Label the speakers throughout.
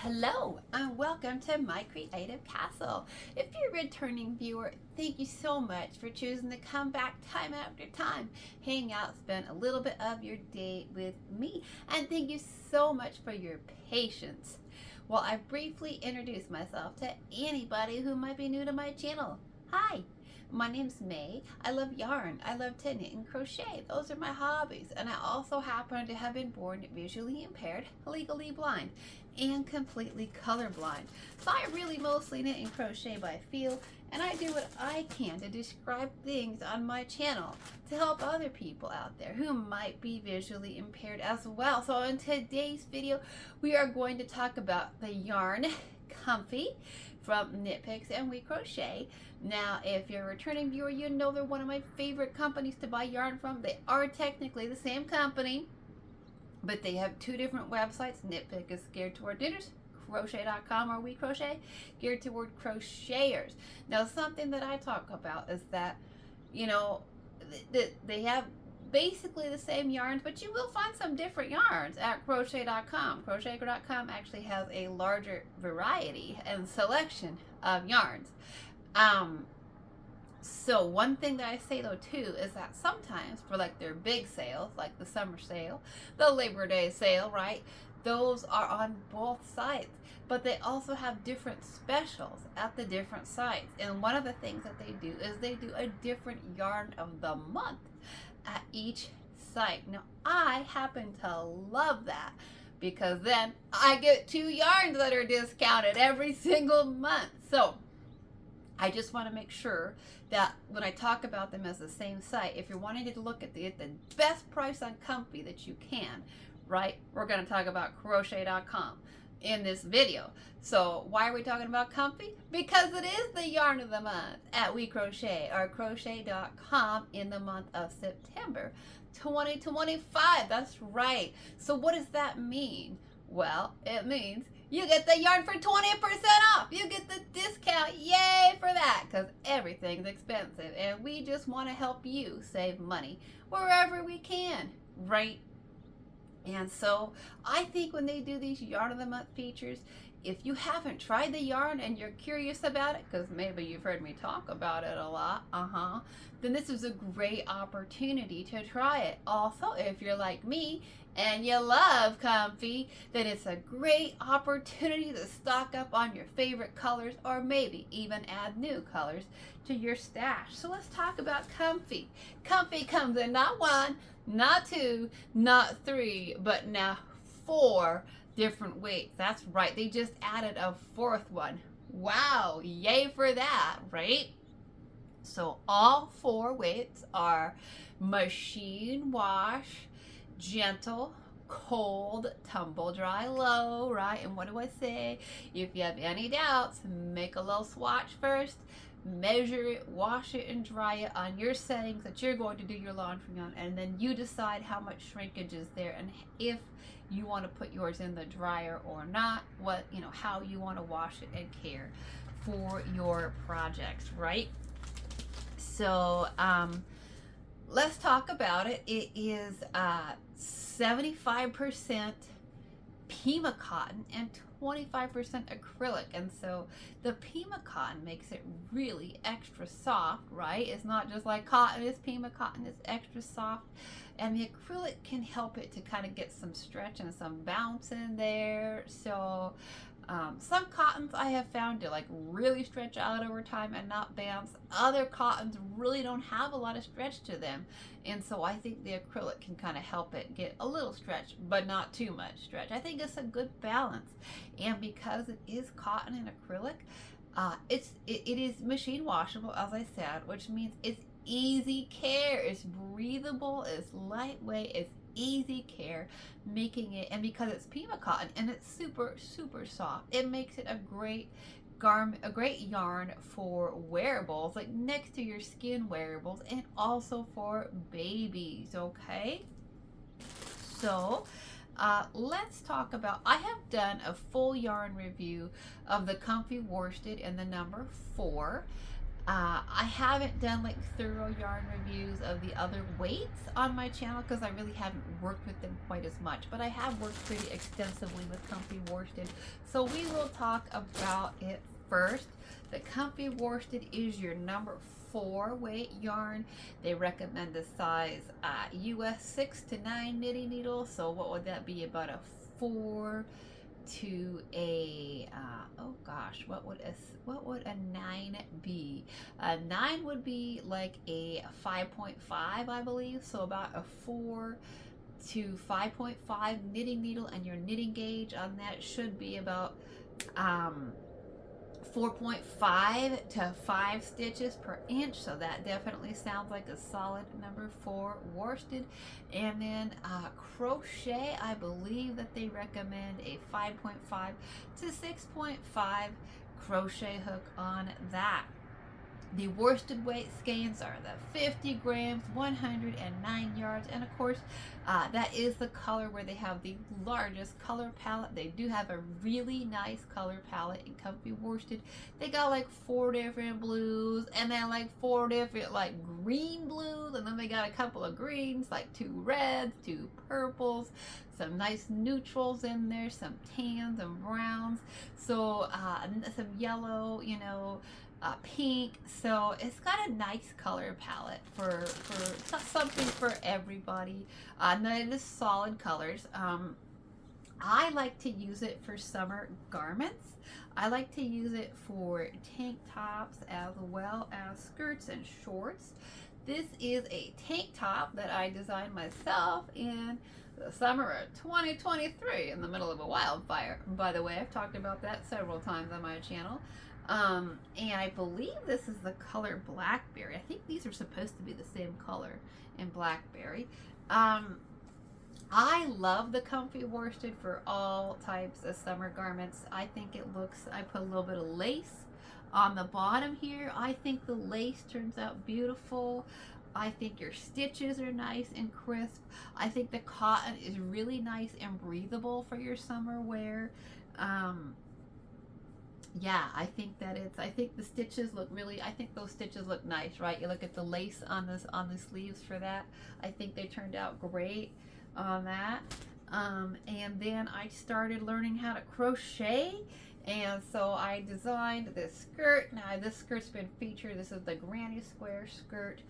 Speaker 1: Hello and welcome to my creative castle. If you're a returning viewer, thank you so much for choosing to come back time after time, hang out, spend a little bit of your day with me, and thank you so much for your patience while I briefly introduce myself to anybody who might be new to my channel. Hi, my name's May. I love yarn. I love to knit and crochet. Those are my hobbies. And I also happen to have been born visually impaired, legally blind, and completely colorblind. So I really mostly knit and crochet by feel, and I do what I can to describe things on my channel to help other people out there who might be visually impaired as well. So in today's video, we are going to talk about the yarn Comfy from Knit Picks and We Crochet. Now, if you're a returning viewer, you know they're one of my favorite companies to buy yarn from. They are technically the same company, but they have two different websites. Knitpick is geared toward knitters, crochet.com or We Crochet geared toward crocheters. Now, something that I talk about is that, you know, they have basically the same yarns, but you will find some different yarns at crochet.com. Crochet.com actually has a larger variety and selection of yarns. So one thing that I say though too is that sometimes for like their big sales, like the summer sale, the Labor Day sale, right? Those are on both sites, but they also have different specials at the different sites. And one of the things that they do is they do a different yarn of the month at each site. Now I happen to love that because then I get 2 yarns that are discounted every single month. So I just want to make sure that when I talk about them as the same site, if you're wanting to look at the best price on Comfy that you can, right, we're going to talk about crochet.com in this video. So why are we talking about Comfy? Because it is the yarn of the month at We Crochet or crochet.com in the month of September 2025. That's right. So what does that mean? Well, it means you get the yarn for 20% off. You get the discount. Yay for that, because everything's expensive. And we just want to help you save money wherever we can, right? And so I think when they do these Yarn of the Month features, if you haven't tried the yarn and you're curious about it, because maybe you've heard me talk about it a lot, then this is a great opportunity to try it. Also, if you're like me and you love Comfy, then it's a great opportunity to stock up on your favorite colors or maybe even add new colors to your stash. So let's talk about Comfy. Comfy comes in not 1, not 2, not 3, but now 4 different weights. That's right, they just added a 4th one. Wow, yay for that, right? So all 4 weights are machine wash, gentle, cold, tumble dry, low, right? And what do I say? If you have any doubts, make a little swatch first, measure it, wash it, and dry it on your settings that you're going to do your laundry on, and then you decide how much shrinkage is there and if you want to put yours in the dryer or not, what, you know, how you want to wash it and care for your projects, right? So let's talk about it. It is 75% Pima cotton and 25% acrylic, and so the Pima cotton makes it really extra soft, right? It's not just like cotton is Pima cotton, it's extra soft, and the acrylic can help it to kind of get some stretch and some bounce in there. So some cottons I have found to like really stretch out over time and not bounce. Other cottons really don't have a lot of stretch to them, and so I think the acrylic can kind of help it get a little stretch but not too much stretch. I think it's a good balance, and because it is cotton and acrylic, it is machine washable, as I said, which means it's easy care, it's breathable, it's lightweight, it's easy care, making it, and because it's Pima cotton and it's super soft, it makes it a great garment, a great yarn for wearables, like next to your skin wearables, and also for babies. Okay, so let's talk about, I have done a full yarn review of the Comfy worsted in the number 4. I haven't done like thorough yarn reviews of the other weights on my channel because I really haven't worked with them quite as much, but I have worked pretty extensively with Comfy Worsted, so we will talk about it first. The Comfy Worsted is your number 4 weight yarn. They recommend the size US 6 to 9 knitting needle, so what would that be, about a 4 to a oh gosh, what would a 9 be? A 9 would be like a 5.5, I believe, so about a 4 to 5.5 knitting needle, and your knitting gauge on that should be about 4.5 to 5 stitches per inch, so that definitely sounds like a solid number 4 worsted. And then crochet, I believe that they recommend a 5.5 to 6.5 crochet hook on that. The worsted weight skeins are the 50 grams, 109 yards, and of course that is the color where they have the largest color palette. They do have a really nice color palette in Comfy Worsted. They got like 4 different blues, and then like 4 different like green blues, and then they got a couple of greens, like 2 reds, 2 purples, some nice neutrals in there, some tans and browns, so some yellow, you know, pink. So it's got a nice color palette for something for everybody. And it is solid colors. I like to use it for summer garments. I like to use it for tank tops as well as skirts and shorts. This is a tank top that I designed myself in the summer of 2023 in the middle of a wildfire. By the way, I've talked about that several times on my channel. And I believe this is the color Blackberry. I think these are supposed to be the same color in Blackberry. I love the Comfy Worsted for all types of summer garments. I think it looks, I put a little bit of lace on the bottom here. I think the lace turns out beautiful. I think your stitches are nice and crisp. I think the cotton is really nice and breathable for your summer wear. Yeah, I think that I think the stitches look really, I think those stitches look nice, right? You look at the lace on the sleeves for that. I think they turned out great on that. And then I started learning how to crochet, and so I designed this skirt. Now this skirt's been featured. This is the granny square skirt.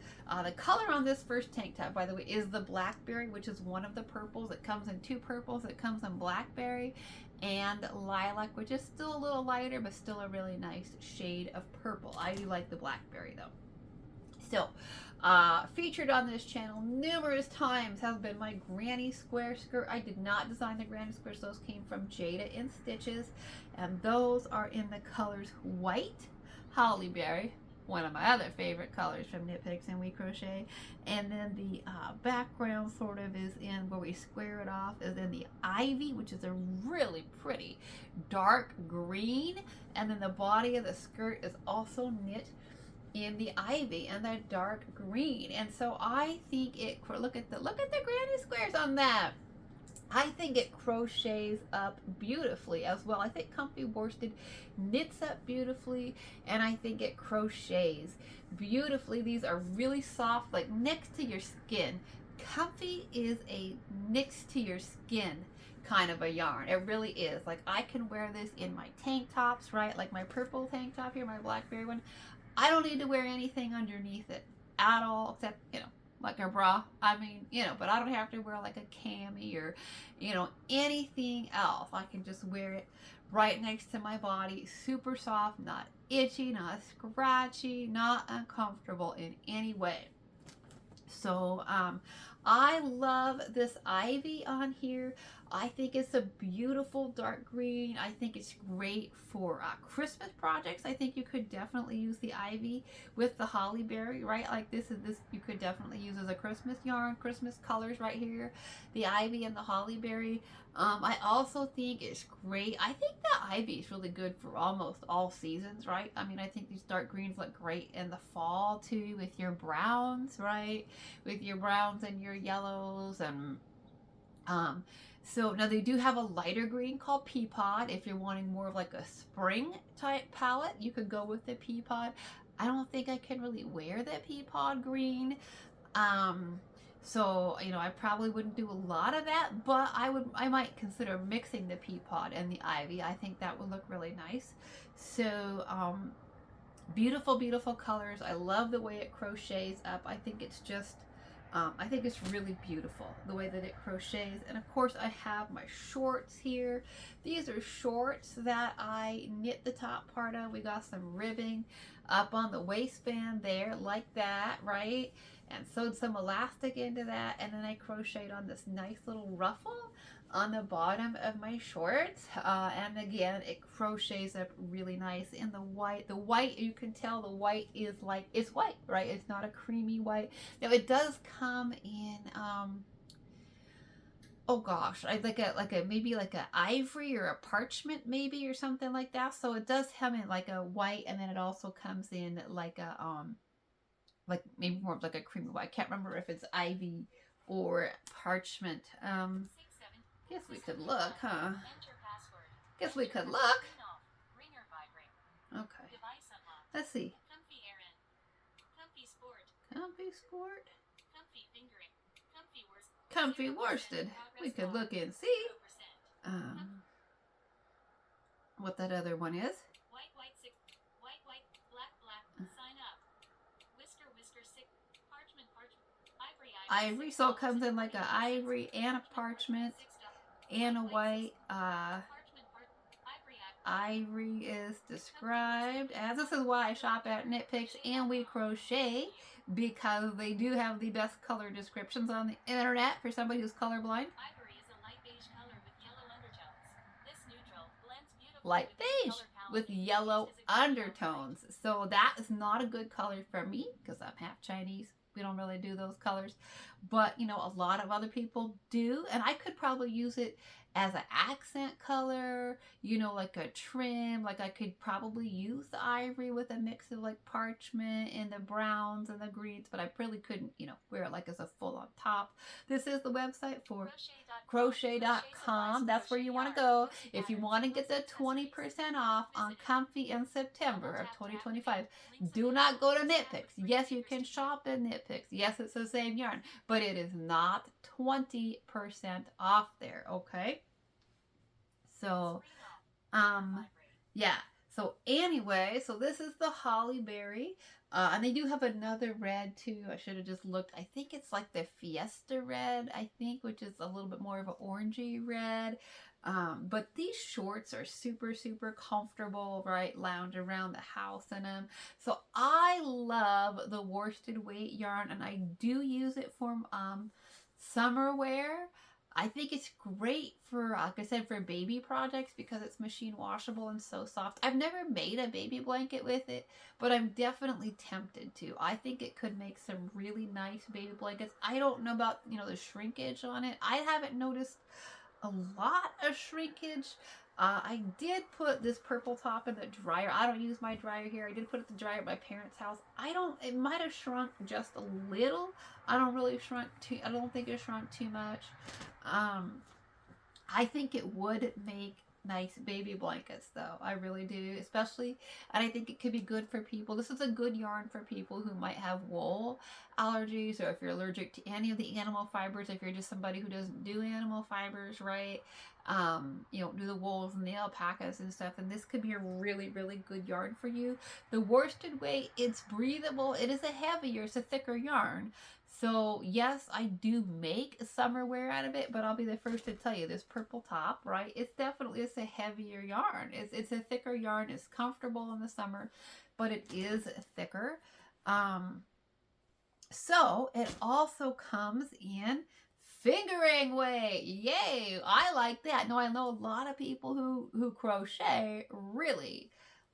Speaker 1: The color on this first tank top, by the way, is the Blackberry, which is one of the purples. It comes in 2 purples. It comes in Blackberry and Lilac, which is still a little lighter, but still a really nice shade of purple. I do like the Blackberry though. So, featured on this channel numerous times has been my granny square skirt. I did not design the granny squares. Those came from Jada in Stitches, and those are in the colors white, holly berry, one of my other favorite colors from Knit Picks and We Crochet, and then the background sort of is in, where we square it off, is in the ivy, which is a really pretty dark green, and then the body of the skirt is also knit in the ivy and the dark green. And so I think it, look at the granny squares on that. I think it crochets up beautifully as well. I think Comfy Worsted knits up beautifully, and I think it crochets beautifully. These are really soft, like next to your skin. Comfy is a next to your skin kind of a yarn. It really is. Like, I can wear this in my tank tops, right? Like my purple tank top here, my Blackberry one. I don't need to wear anything underneath it at all, except, you know, like a bra. I mean, you know, but I don't have to wear like a cami or, you know, anything else. I can just wear it right next to my body. Super soft, not itchy, not scratchy, not uncomfortable in any way. So, I love this ivy on here. I think it's a beautiful dark green. I think it's great for Christmas projects. I think you could definitely use the ivy with the holly berry, right? Like this you could definitely use as a Christmas yarn, Christmas colors right here. The ivy and the holly berry. I also think it's great. I think the ivy is really good for almost all seasons, right? I mean, I think these dark greens look great in the fall too, with your browns, right? With your browns and your yellows. And so now they do have a lighter green called Pea Pod. If you're wanting more of like a spring type palette, you could go with the Pea Pod. I don't think I can really wear the pea pod green. Um, so, you know, I probably wouldn't do a lot of that, but I might consider mixing the pea pod and the ivy. I think that would look really nice. So, beautiful, beautiful colors. I love the way it crochets up. I think it's just, I think it's really beautiful the way that it crochets. And of course I have my shorts here. These are shorts that I knit the top part of. We got some ribbing up on the waistband there like that, right? And sewed some elastic into that, and then I crocheted on this nice little ruffle on the bottom of my shorts, and again it crochets up really nice in the white. The white, you can tell the white is like, it's white, right? It's not a creamy white. Now it does come in oh gosh, I like a maybe like a ivory or a parchment maybe or something like that. So it does come in like a white, and then it also comes in like a like maybe more of like a creamy white. I can't remember if it's ivy or parchment. Guess we could look, huh? Guess we could look. Okay. Let's see. Comfy sport. Comfy worsted. We could look and see what that other one is. Ivory, so it comes in like an ivory and a parchment and a white. Ivory is described as, this is why I shop at Knit Picks and We Crochet, because they do have the best color descriptions on the internet for somebody who's colorblind. Ivory is a light beige color with yellow undertones. This neutral blends beautifully light beige with yellow undertones. So that is not a good color for me because I'm half Chinese. We don't really do those colors, but you know, a lot of other people do, and I could probably use it as an accent color, you know, like a trim. Like I could probably use the ivory with a mix of like parchment and the browns and the greens, but I really couldn't, you know, wear it like as a full on top. This is the website for crochet.com. That's where you want to go if you want to get the 20% off on Comfy in September of 2025. Do not go to Knit Picks. Yes, you can shop at Knit Picks. Yes, it's the same yarn, but it is not 20% off there, okay? So, yeah. So anyway, so this is the Holly Berry. And they do have another red too. I should have just looked. I think it's like the Fiesta red, I think, which is a little bit more of an orangey red. But these shorts are super, super comfortable, right? Lounge around the house in them. So I love the worsted weight yarn, and I do use it for summer wear. I think it's great for, like I said, for baby projects because it's machine washable and so soft. I've never made a baby blanket with it, but I'm definitely tempted to. I think it could make some really nice baby blankets. I don't know about, you know, the shrinkage on it. I haven't noticed a lot of shrinkage. I did put this purple top in the dryer. I don't use my dryer here. I did put it in the dryer at my parents' house. It might have shrunk just a little. I don't think it shrunk too much. I think it would make nice baby blankets though. I really do, especially, and I think it could be good for people. This is a good yarn for people who might have wool allergies, or if you're allergic to any of the animal fibers, if you're just somebody who doesn't do animal fibers, right? You don't do the wools and the alpacas and stuff, and this could be a really, really good yarn for you. The worsted weight, it's breathable. It is it's a thicker yarn. So yes, I do make summer wear out of it, but I'll be the first to tell you this purple top, right? It's a heavier yarn. It's a thicker yarn. It's comfortable in the summer, but it is thicker. So it also comes in fingering weight. Yay! I like that. No, I know a lot of people who crochet really.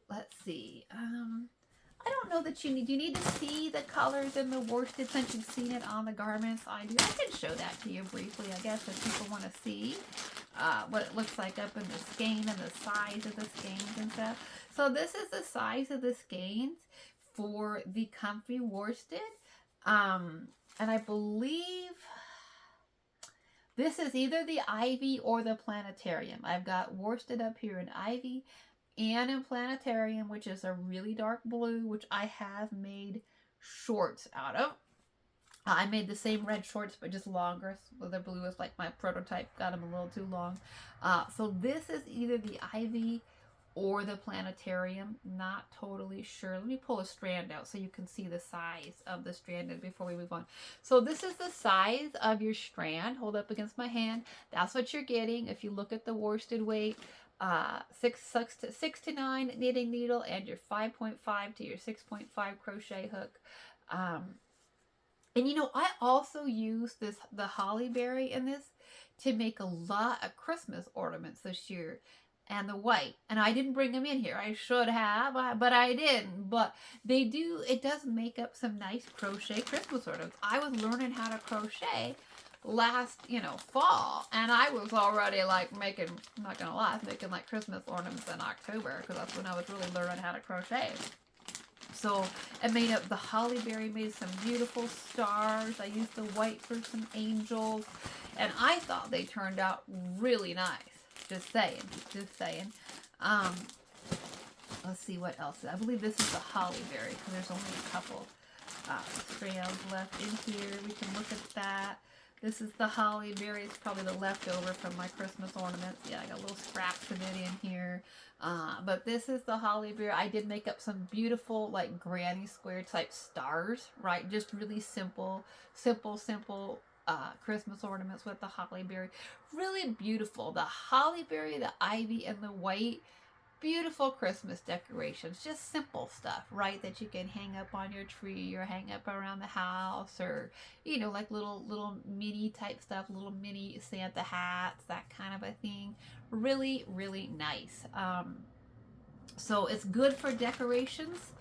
Speaker 1: Let's see. I don't know that do you need to see the colors in the worsted since you've seen it on the garments? I do. I can show that to you briefly, I guess, if people want to see what it looks like up in the skein and the size of the skeins and stuff. So this is the size of the skeins for the Comfy worsted. And I believe this is either the Ivy or the Planetarium. I've got worsted up here in Ivy and in Planetarium, which is a really dark blue, which I have made shorts out of. I made the same red shorts, but just longer. So the blue is like my prototype. Got them a little too long. So this is either the Ivy or the Planetarium. Not totally sure. Let me pull a strand out so you can see the size of the strand before we move on. So this is the size of your strand. Hold up against my hand. That's what you're getting. If you look at the worsted weight, 6 to 9 knitting needle and your 5.5 to your 6.5 crochet hook. And you know, I also use the holly berry in this to make a lot of Christmas ornaments this year, and the white. And I didn't bring them in here. I should have, but I didn't. But it does make up some nice crochet Christmas ornaments. I was learning how to crochet last, fall, and I was already like making, I'm not gonna lie, making like Christmas ornaments in October, because that's when I was really learning how to crochet. So I made up the holly berry, made some beautiful stars. I used the white for some angels, and I thought they turned out really nice. Just saying. Let's see what else. I believe this is the holly berry, because there's only a couple strands left in here. We can look at that. This is the holly berry. It's probably the leftover from my Christmas ornaments. Yeah, I got little scraps of it in here. But this is the holly berry. I did make up some beautiful, like, granny square type stars, right? Just really simple Christmas ornaments with the holly berry. Really beautiful. The holly berry, the ivy, and the white. Beautiful Christmas decorations. Just simple stuff, right? That you can hang up on your tree or hang up around the house, or, like little mini type stuff, little mini Santa hats, that kind of a thing. Really, really nice. So it's good for decorations.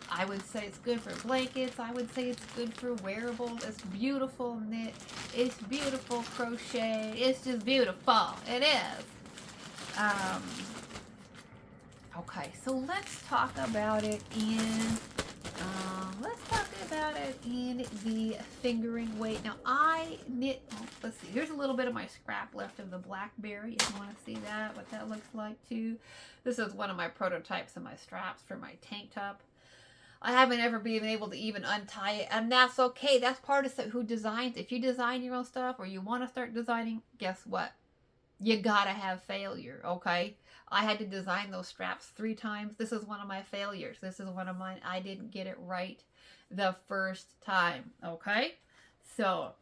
Speaker 1: I would say it's good for blankets. I would say it's good for wearables. It's beautiful knit. It's beautiful crochet. It's just beautiful. It is. Okay, so let's talk about it in the fingering weight. Now I knit, let's see, here's a little bit of my scrap left of the blackberry if you want to see what that looks like too. This is one of my prototypes of my straps for my tank top. I haven't ever been able to even untie it, and that's okay. That's part of who designs. If you design your own stuff, or you want to start designing, guess what? You gotta have failure, okay? I had to design those straps 3 times. This is one of my failures. This is one of mine. I didn't get it right the first time, okay? So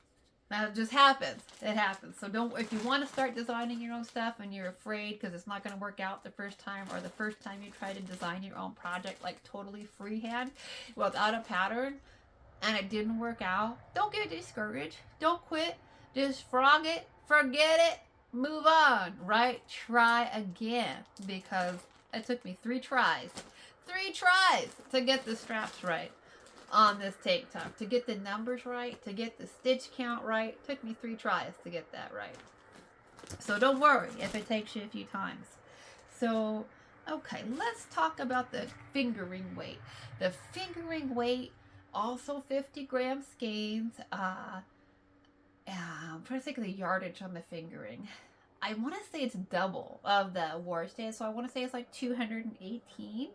Speaker 1: that just happens. It happens. So if you want to start designing your own stuff and you're afraid because it's not going to work out the first time, or the first time you try to design your own project like totally freehand without a pattern and it didn't work out, don't get discouraged. Don't quit. Just frog it, forget it, move on, right? Try again, because it took me 3 tries to get the straps right on this tank top, to get the numbers right, to get the stitch count right. It took me 3 tries to get that right. So don't worry if it takes you a few times. So, okay, let's talk about the fingering weight. The fingering weight, also 50 gram skeins. I'm trying to think of the yardage on the fingering. I want to say it's double of the worsted, so I want to say it's like 218.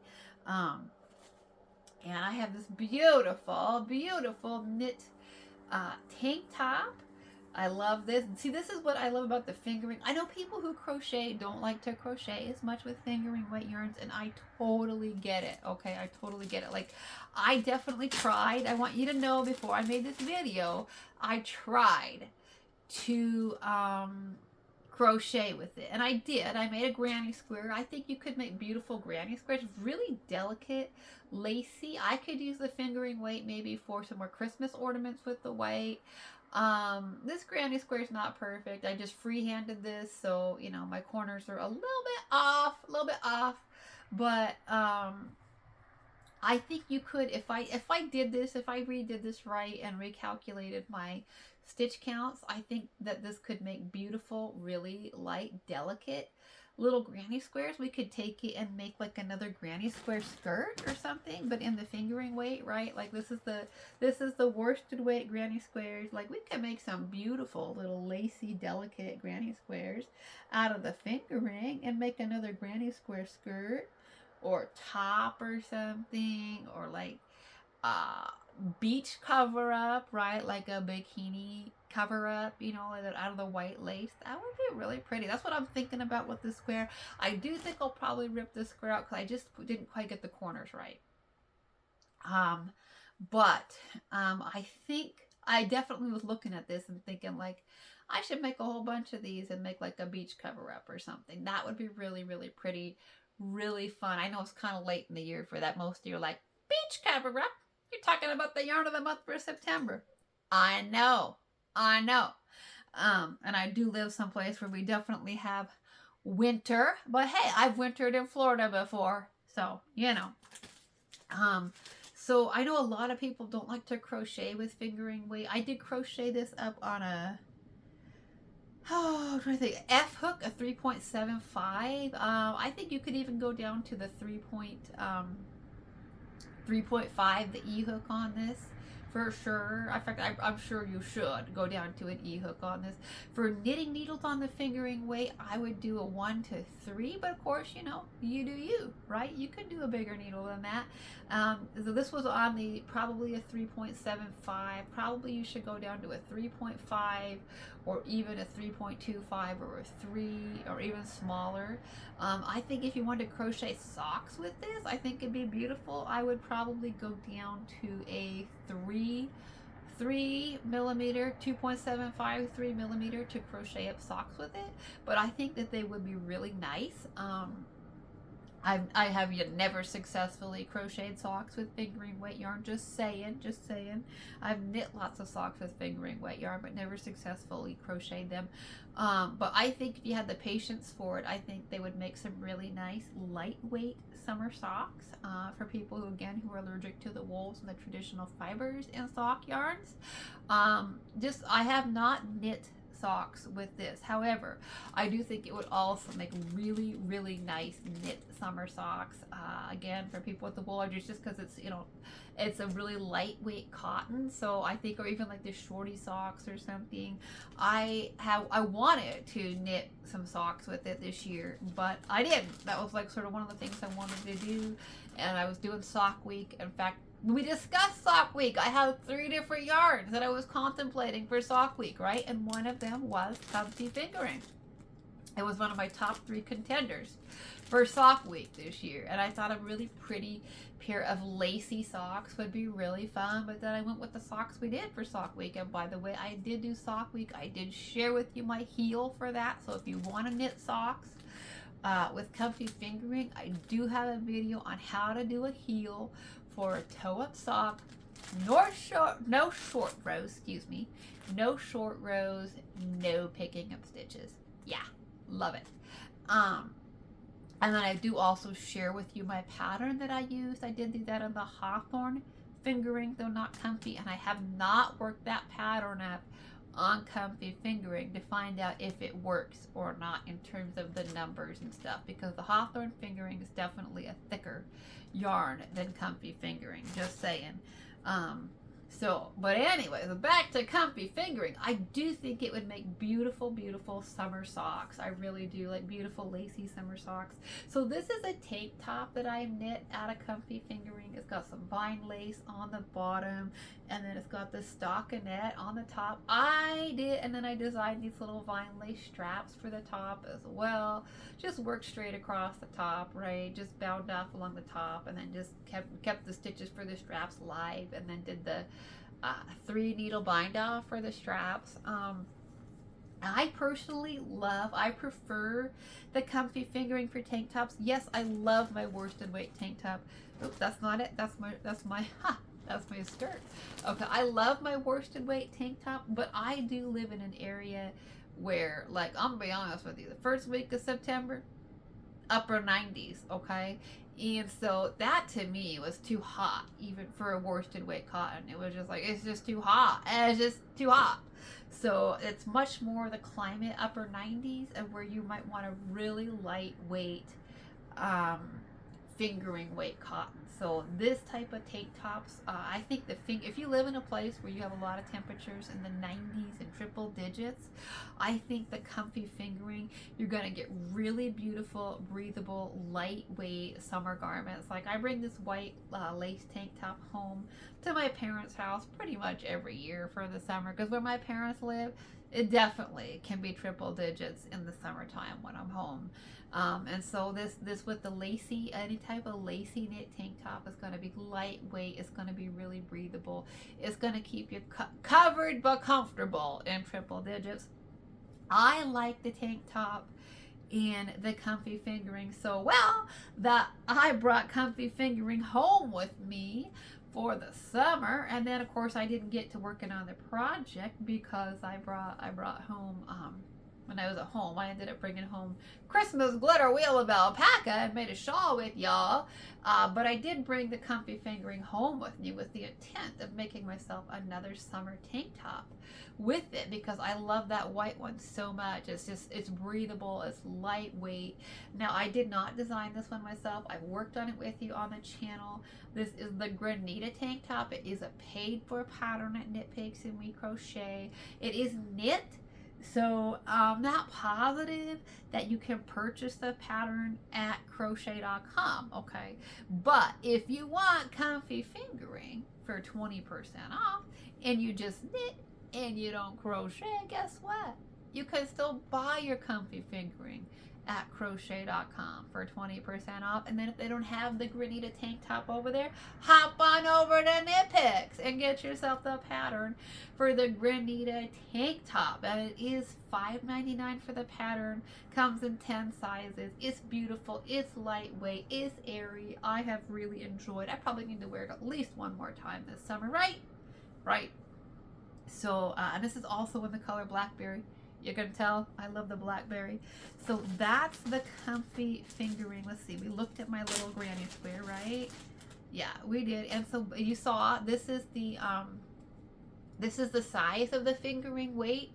Speaker 1: And I have this beautiful knit tank top. I love this. See, this is what I love about the fingering. I know people who crochet don't like to crochet as much with fingering weight yarns, and I totally get it, okay? I totally get it. Like, I definitely tried. I want you to know, before I made this video, I tried to crochet with it, and I did. I made a granny square. I think you could make beautiful granny squares, really delicate, lacy. I could use the fingering weight maybe for some more Christmas ornaments with the white. This granny square is not perfect. I just freehanded this, so my corners are a little bit off, but I think you could, if I redid this right and recalculated my stitch counts, I think that this could make beautiful, really light, delicate little granny squares. We could take it and make like another granny square skirt or something, but in the fingering weight, right? Like this is the worsted weight granny squares. Like, we could make some beautiful little lacy, delicate granny squares out of the fingering and make another granny square skirt or top or something, or like beach cover up, right? Like a bikini cover up, you know, out of the white lace. That would be really pretty. That's what I'm thinking about with this square. I do think I'll probably rip this square out because I just didn't quite get the corners right. But I think I definitely was looking at this and thinking like I should make a whole bunch of these and make like a beach cover up or something. That would be really, really pretty, really fun. I know it's kind of late in the year for that. Most of you are like, beach cover up? You're talking about the yarn of the month for September. I know. I know. And I do live someplace where we definitely have winter. But hey, I've wintered in Florida before. So, you know. So I know a lot of people don't like to crochet with fingering weight. I did crochet this up on a F hook, a 3.75. I think you could even go down to the 3.5, the E hook on this. For sure. In fact, I'm sure you should go down to an E hook on this. For knitting needles on the fingering weight, I would do a 1 to 3, but of course, you know, you do you, right? You could do a bigger needle than that. So this was on the probably a 3.75. Probably you should go down to a 3.5 or even a 3.25 or a 3 or even smaller. I think if you want to crochet socks with this, I think it'd be beautiful. I would probably go down to a 3 millimeter, 2.75, 3 millimeter to crochet up socks with it. But I think that they would be really nice. I have yet never successfully crocheted socks with fingering weight yarn. Just saying. I've knit lots of socks with fingering weight yarn, but never successfully crocheted them. But I think if you had the patience for it, I think they would make some really nice lightweight summer socks for people who are allergic to the wools and the traditional fibers in sock yarns. I have not knit socks with this. However, I do think it would also make really, really nice knit summer socks. Again, for people with the wool allergies, just because it's, you know, it's a really lightweight cotton. So I think, or even like the shorty socks or something. I wanted to knit some socks with it this year, but I didn't. That was like sort of one of the things I wanted to do, and I was doing sock week. In fact, we discussed sock week. I had 3 different yarns that I was contemplating for sock week, right? And one of them was comfy fingering. It was one of my top 3 contenders for sock week this year. And I thought a really pretty pair of lacy socks would be really fun. But then I went with the socks we did for sock week. And by the way, I did do sock week. I did share with you my heel for that. So if you want to knit socks with comfy fingering, I do have a video on how to do a heel for a toe-up sock. No short rows, no short rows, no picking up stitches. Yeah, love it. And then I do also share with you my pattern that I used. I did do that on the Hawthorne fingering, though not comfy, and I have not worked that pattern up on comfy fingering to find out if it works or not in terms of the numbers and stuff, because the Hawthorne fingering is definitely a thicker yarn than comfy fingering, just saying. But anyway, back to comfy fingering. I do think it would make beautiful, beautiful summer socks. I really do, like beautiful lacy summer socks. So this is a tank top that I knit out of comfy fingering. It's got some vine lace on the bottom, and then it's got the stockinette on the top. And then I designed these little vine lace straps for the top as well. Just worked straight across the top, right? Just bound off along the top, and then just kept the stitches for the straps live, and then did the 3 needle bind off for the straps. I personally I prefer the comfy fingering for tank tops. Yes, I love my worsted weight tank top. Oops, that's not it. That's my skirt. Okay, I love my worsted weight tank top, but I do live in an area where, like, I'm gonna be honest with you, the first week of September, upper 90s, okay? And so that to me was too hot, even for a worsted weight cotton. It was just like, it's just too hot. And it's just too hot. So it's much more the climate, upper 90s, and where you might want a really lightweight fingering weight cotton. So this type of tank tops, I think if you live in a place where you have a lot of temperatures in the 90s and triple digits, I think the comfy fingering, you're going to get really beautiful, breathable, lightweight summer garments. Like I bring this white lace tank top home to my parents' house pretty much every year for the summer, because where my parents live, it definitely can be triple digits in the summertime when I'm home. And so this with the lacy, any type of lacy knit tank top is going to be lightweight. It's going to be really breathable. It's going to keep you covered but comfortable in triple digits. I like the tank top and the comfy fingering so well that I brought comfy fingering home with me for the summer. And then of course I didn't get to working on the project because I brought home when I was at home, I ended up bringing home Christmas glitter wheel of alpaca and made a shawl with y'all. But I did bring the comfy fingering home with me with the intent of making myself another summer tank top with it, because I love that white one so much. It's breathable, it's lightweight. Now I did not design this one myself. I've worked on it with you on the channel. This is the Granita tank top. It is a paid for pattern at Knit Picks and We Crochet. It is knit. So I'm not positive that you can purchase the pattern at crochet.com, okay? But if you want comfy fingering for 20% off and you just knit and you don't crochet, guess what? You can still buy your comfy fingering at crochet.com for 20% off. And then if they don't have the Granita tank top over there, hop on over to Knit Picks and get yourself the pattern for the Granita tank top. And it is $5.99 for the pattern. Comes in 10 sizes. It's beautiful. It's lightweight. It's airy. I have really enjoyed. I probably need to wear it at least one more time this summer, right? Right. So, and this is also in the color Blackberry. You can tell I love the Blackberry. So that's the comfy fingering. Let's see, we looked at my little granny square, right? Yeah, we did. And so you saw this is the size of the fingering weight.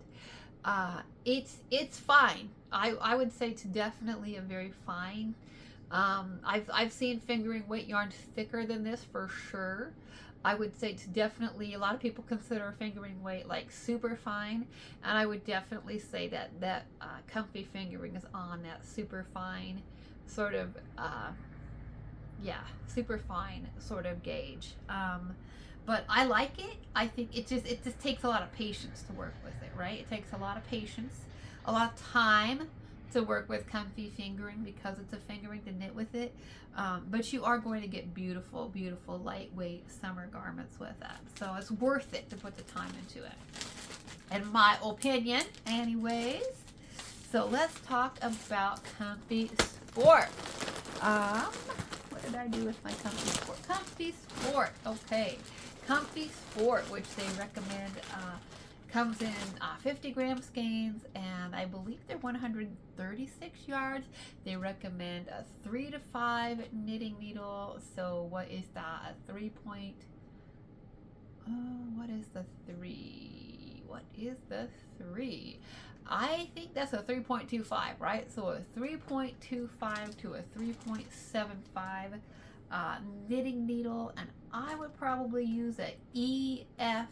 Speaker 1: It's fine. I would say it's definitely a very fine. I've seen fingering weight yarn thicker than this for sure. I would say it's definitely, a lot of people consider fingering weight like super fine, and I would definitely say that comfy fingering is on that super fine sort of, super fine sort of gauge. But I like it. I think it just takes a lot of patience to work with it, right? It takes a lot of patience, a lot of time to work with comfy fingering because it's a fingering to knit with it. But you are going to get beautiful, beautiful lightweight summer garments with that. So it's worth it to put the time into it, in my opinion, anyways. So let's talk about Comfy Sport. What did I do with my Comfy Sport? Comfy Sport, okay. Comfy Sport, which they recommend, comes in 50 gram skeins, and I believe they're 136 yards. They recommend a 3 to 5 knitting needle. So what is that? A 3 point, what is the 3? What is the 3? I think that's a 3.25, right? So a 3.25 to a 3.75 knitting needle, and I would probably use a EF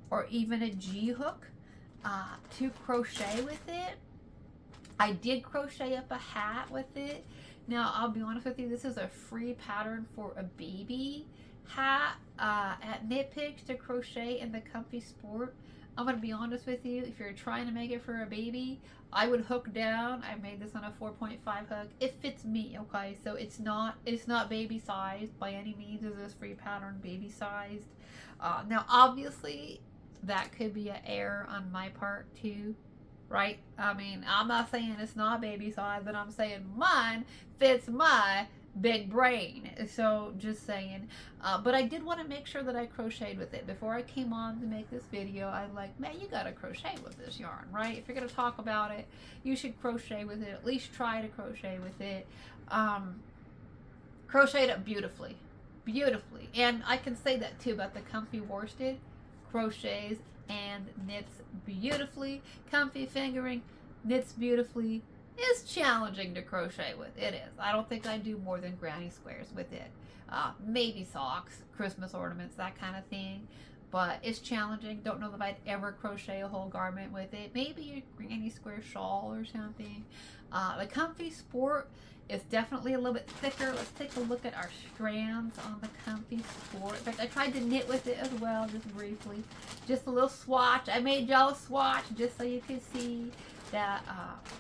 Speaker 1: or even a G hook to crochet with it. I did crochet up a hat with it. Now I'll be honest with you, this is a free pattern for a baby hat at Knit Picks to crochet in the Comfy Sport. I'm gonna be honest with you, if you're trying to make it for a baby, I would hook down. I made this on a 4.5 hook. It fits me, okay? So it's not baby sized by any means. Is this free pattern baby sized? Now obviously that could be an error on my part too, right? I mean, I'm not saying it's not baby size, but I'm saying mine fits my big brain. So just saying. But I did want to make sure that I crocheted with it. Before I came on to make this video, I'm like, man, you gotta crochet with this yarn, right? If you're gonna talk about it, you should crochet with it. At least try to crochet with it. Crocheted up beautifully. Beautifully. And I can say that too about the Comfy Worsted. Crochets and knits beautifully. Comfy fingering knits beautifully, is challenging to crochet with. It is. I don't think I do more than granny squares with it. Maybe socks, Christmas ornaments, that kind of thing. But it's challenging. Don't know if I'd ever crochet a whole garment with it. Maybe a granny square shawl or something. The Comfy Sport is definitely a little bit thicker. Let's take a look at our strands on the Comfy Sport. In fact, I tried to knit with it as well, just briefly. Just a little swatch. I made y'all a swatch just so you could see that.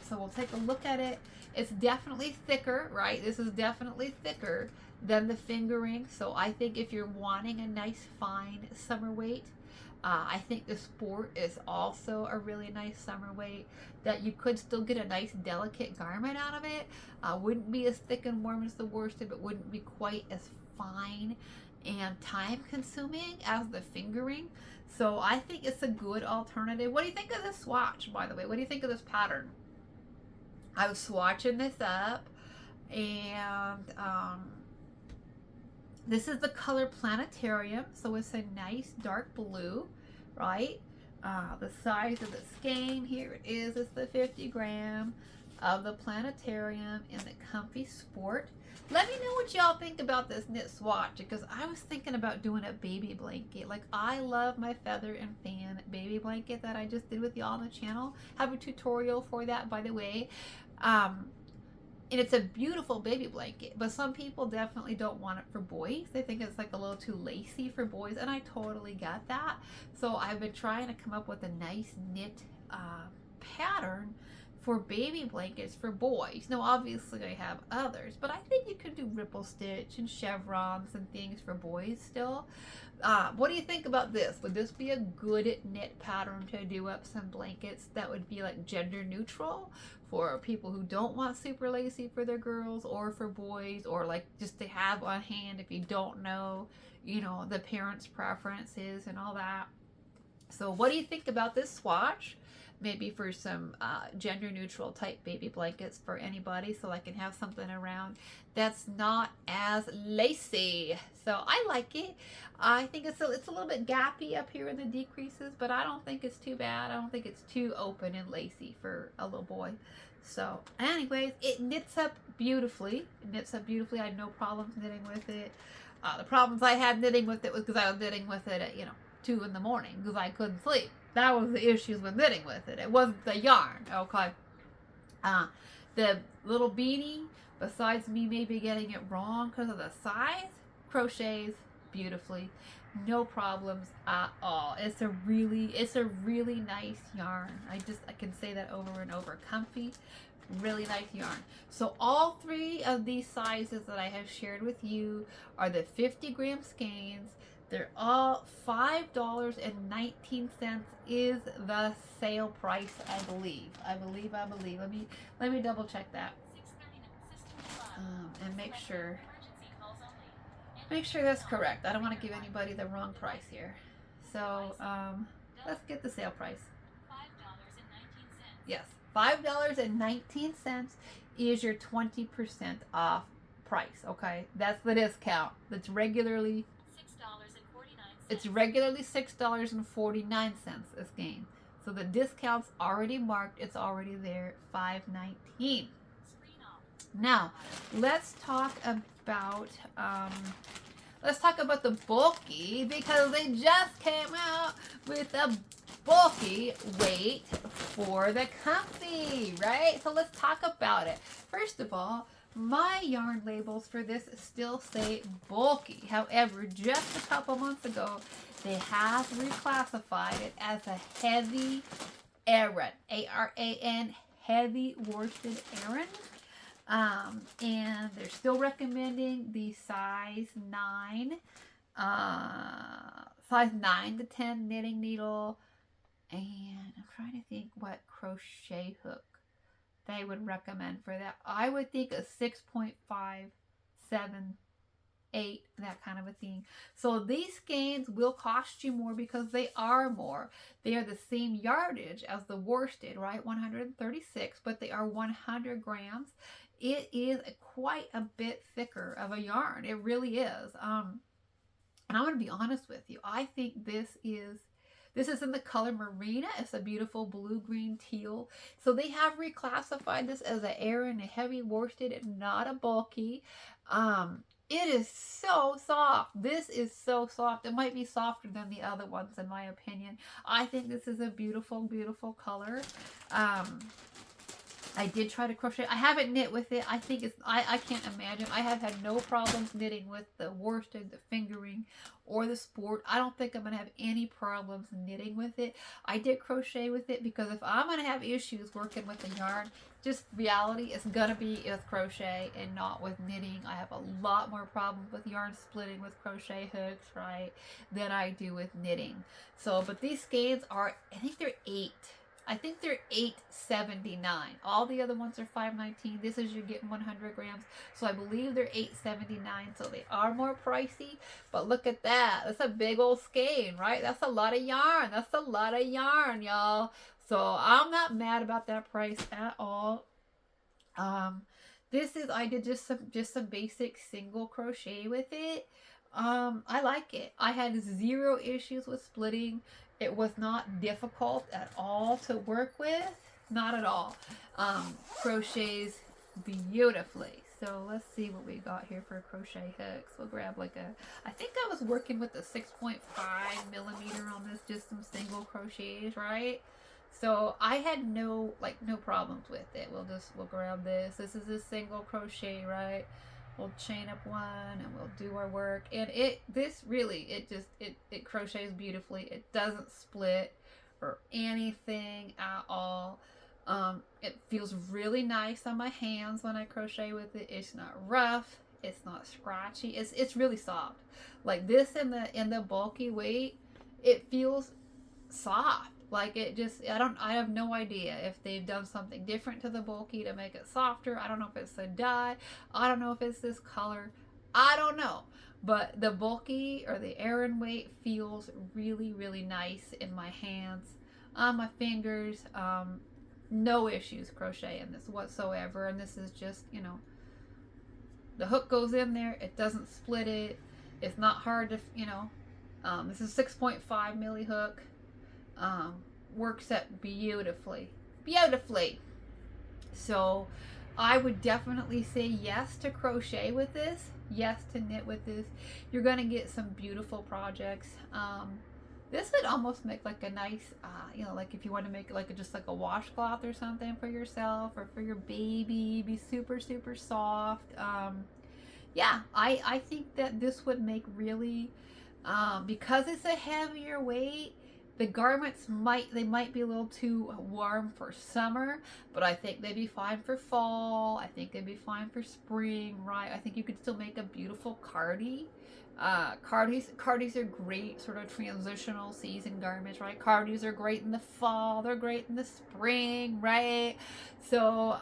Speaker 1: So we'll take a look at it. It's definitely thicker, right? This is definitely thicker than the fingering. So I think if you're wanting a nice fine summer weight, I think the Sport is also a really nice summer weight that you could still get a nice delicate garment out of it. Wouldn't be as thick and warm as the worsted, but wouldn't be quite as fine and time consuming as the fingering. So I think it's a good alternative. What do you think of this swatch, by the way? What do you think of this pattern? I was swatching this up, and this is the color Planetarium, so it's a nice dark blue, right? The size of the skein, here it is, it's the 50 gram of the Planetarium in the Comfy Sport. Let me know what y'all think about this knit swatch, because I was thinking about doing a baby blanket. Like, I love my feather and fan baby blanket that I just did with y'all on the channel. I have a tutorial for that, by the way. And it's a beautiful baby blanket, but some people definitely don't want it for boys. They think it's like a little too lacy for boys, and I totally get that. So I've been trying to come up with a nice knit pattern for baby blankets for boys. Now, obviously I have others, but I think you could do ripple stitch and chevrons and things for boys still. What do you think about this? Would this be a good knit pattern to do up some blankets that would be like gender neutral for people who don't want super lacy for their girls, or for boys, or like just to have on hand if you don't know, you know, the parents' preferences and all that? So what do you think about this swatch? Maybe for some gender neutral type baby blankets for anybody, so I can have something around that's not as lacy. So I like it. I think it's a little bit gappy up here in the decreases, but I don't think it's too bad. I don't think it's too open and lacy for a little boy. So anyways, it knits up beautifully. It knits up beautifully. I had no problems knitting with it. The problems I had knitting with it was because I was knitting with it at 2 in the morning because I couldn't sleep. That was the issues with knitting with it. It wasn't the yarn, okay? The little beanie, besides me maybe getting it wrong because of the size, crochets beautifully. No problems at all. It's a really nice yarn. I can say that over and over. Comfy, really nice yarn. So all 3 of these sizes that I have shared with you are the 50 gram skeins. They're all $5.19 is the sale price, I believe. Let me double check that. And make sure that's correct. I don't want to give anybody the wrong price here. So let's get the sale price. Yes, $5.19 is your 20% off price. Okay, that's the discount. That's regularly $6.49 a skein. So the discount's already marked. It's already there, $5.19. Now, let's talk about the bulky, because they just came out with a bulky weight for the Comfy, right? So let's talk about it. First of all, my yarn labels for this still say bulky. However, just a couple months ago, they have reclassified it as a heavy Aran, A-R-A-N, heavy worsted Aran. And they're still recommending the size 9 to 10 knitting needle. And I'm trying to think what crochet hook they would recommend for that. I would think a 6.5, 7, 8, that kind of a thing. So these skeins will cost you more because they are more. They are the same yardage as the worsted, right? 136, but they are 100 grams. It is quite a bit thicker of a yarn. It really is. And I'm going to be honest with you. I think this This is in the color Marina. It's a beautiful blue-green teal. So they have reclassified this as an Aran, a heavy worsted, and not a bulky. It is so soft. This is so soft. It might be softer than the other ones in my opinion. I think this is a beautiful, beautiful color. I did try to crochet. I haven't knit with it. I think it's, I can't imagine. I have had no problems knitting with the worsted, the fingering, or the sport. I don't think I'm going to have any problems knitting with it. I did crochet with it because if I'm going to have issues working with the yarn, just reality is going to be with crochet and not with knitting. I have a lot more problems with yarn splitting with crochet hooks, right, than I do with knitting. So, but these skeins are, I think they're $8.79. All the other ones are $5.19. This is you're getting 100 grams. So I believe they're $8.79. So they are more pricey. But look at that. That's a big old skein, right? That's a lot of yarn. That's a lot of yarn, y'all. So I'm not mad about that price at all. This is, I did just some basic single crochet with it. I like it. I had 0 issues with splitting. It was not difficult at all to work with. Not at all. Crochets beautifully. So let's see what we got here for crochet hooks. We'll grab like I think I was working with a 6.5 millimeter on this, just some single crochets, right? So I had no problems with it. We'll grab this. This is a single crochet, right? We'll chain up one and we'll do our work. And it crochets beautifully. It doesn't split or anything at all. It feels really nice on my hands when I crochet with it. It's not rough. It's not scratchy. It's really soft. Like this in the bulky weight, it feels soft. Like it just, I have no idea if they've done something different to the bulky to make it softer. I don't know if it's the dye. I don't know if it's this color. I don't know. But the bulky or the Aran weight feels really, really nice in my hands, on my fingers. No issues crocheting this whatsoever. And this is just, the hook goes in there. It doesn't split it. It's not hard to, this is 6.5 milli hook. Works out beautifully. So I would definitely say yes to crochet with this, yes to knit with this. You're gonna get some beautiful projects. This would almost make like a nice like if you want to make like just like a washcloth or something for yourself or for your baby. Be super, super soft. Yeah, I think that this would make really because it's a heavier weight. The garments might be a little too warm for summer, but I think they'd be fine for fall. I think they'd be fine for spring, right? I think you could still make a beautiful cardie. Cardies are great sort of transitional season garments, right? Cardies are great in the fall. They're great in the spring, right? So,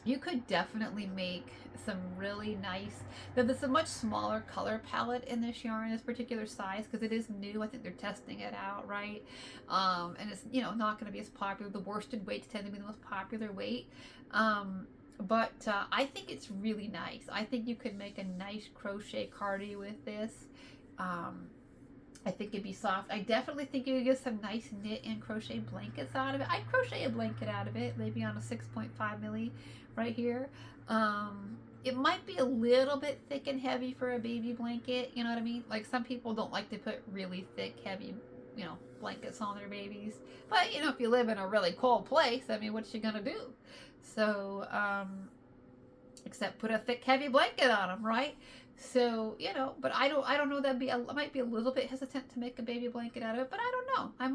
Speaker 1: you could definitely make some really nice. There's a much smaller color palette in this yarn, this particular size, because it is new. I think they're testing it out, right? And it's not going to be as popular. The worsted weights tend to be the most popular weight, but I think it's really nice. I think you could make a nice crochet cardie with this. I think it'd be soft. I definitely think you could get some nice knit and crochet blankets out of it. I'd crochet a blanket out of it, maybe on a 6.5 milli right here. It might be a little bit thick and heavy for a baby blanket, you know what I mean? Like some people don't like to put really thick, heavy, blankets on their babies. But, if you live in a really cold place, I mean, what's you gonna do? So, except put a thick, heavy blanket on them, right? So, but I don't know, I might be a little bit hesitant to make a baby blanket out of it, but I don't know. I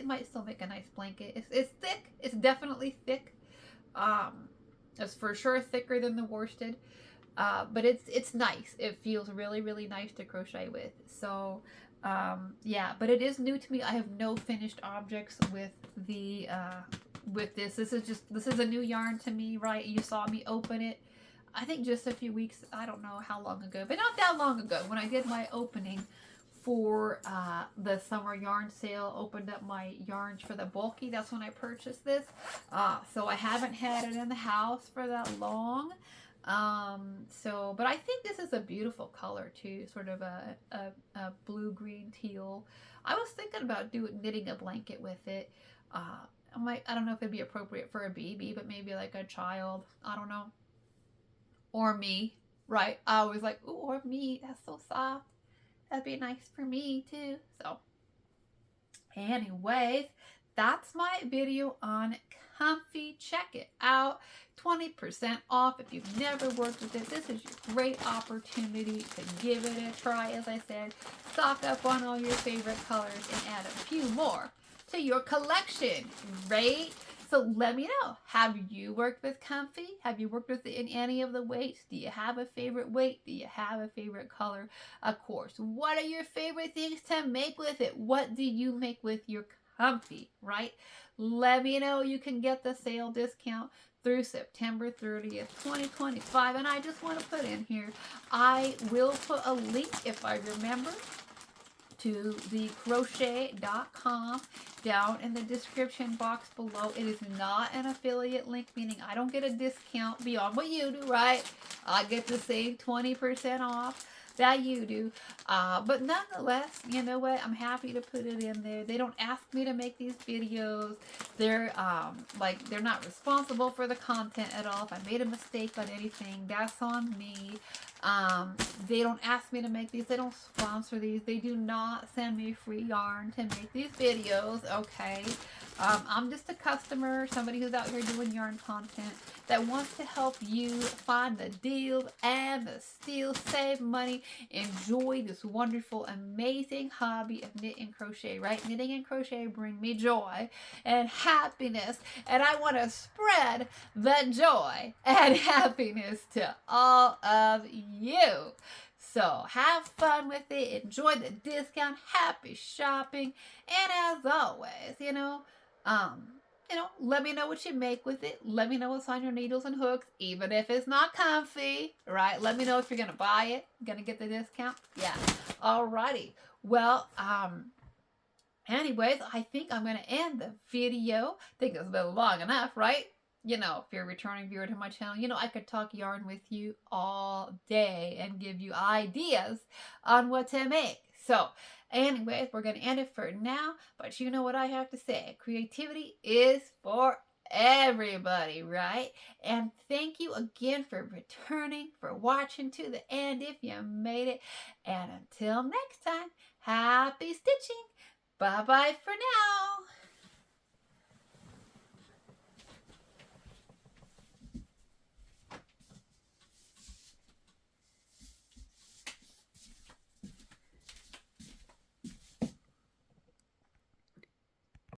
Speaker 1: might still make a nice blanket. It's thick. It's definitely thick. It's for sure thicker than the worsted. But it's nice. It feels really, really nice to crochet with. So, yeah, but it is new to me. I have no finished objects with the, with this. This is a new yarn to me, right? You saw me open it, I think just a few weeks, I don't know how long ago, but not that long ago when I did my opening for the summer yarn sale, opened up my yarns for the bulky. That's when I purchased this. So I haven't had it in the house for that long. But I think this is a beautiful color too, sort of a blue-green teal. I was thinking about knitting a blanket with it. I don't know if it'd be appropriate for a baby, but maybe like a child. I don't know. Or me, right? I was like, ooh, or me. That's so soft. That'd be nice for me too. So, anyways, that's my video on Comfy. Check it out. 20% off if you've never worked with it. This is your great opportunity to give it a try. As I said, stock up on all your favorite colors and add a few more to your collection, right? So let me know. Have you worked with Comfy? Have you worked with it in any of the weights? Do you have a favorite weight? Do you have a favorite color? Of course. What are your favorite things to make with it? What do you make with your Comfy, right? Let me know. You can get the sale discount through September 30th, 2025. And I just want to put in here, I will put a link, if I remember, to the crochet.com down in the description box below. It is not an affiliate link, meaning I don't get a discount beyond what you do, right? I get to save 20% off that you do. But nonetheless, you know what? I'm happy to put it in there. They don't ask me to make these videos. They're they're not responsible for the content at all. If I made a mistake on anything, that's on me. They don't ask me to make these. They don't sponsor these. They do not send me free yarn to make these videos, okay? I'm just a customer, somebody who's out here doing yarn content that wants to help you find the deals and the steals, save money, enjoy this wonderful, amazing hobby of knit and crochet, right? Knitting and crochet bring me joy and happiness, and I want to spread the joy and happiness to all of you. So have fun with it, enjoy the discount, happy shopping, and as always, let me know what you make with it. Let me know what's on your needles and hooks, even if it's not comfy, right? Let me know if you're gonna buy it, gonna get the discount. Yeah. Alrighty. Well, anyways, I think I'm gonna end the video. I think it's been long enough, right? If you're a returning viewer to my channel, I could talk yarn with you all day and give you ideas on what to make. So, anyways, we're going to end it for now, but you know what I have to say. Creativity is for everybody, right? And thank you again for returning, for watching to the end if you made it. And until next time, happy stitching. Bye-bye for now.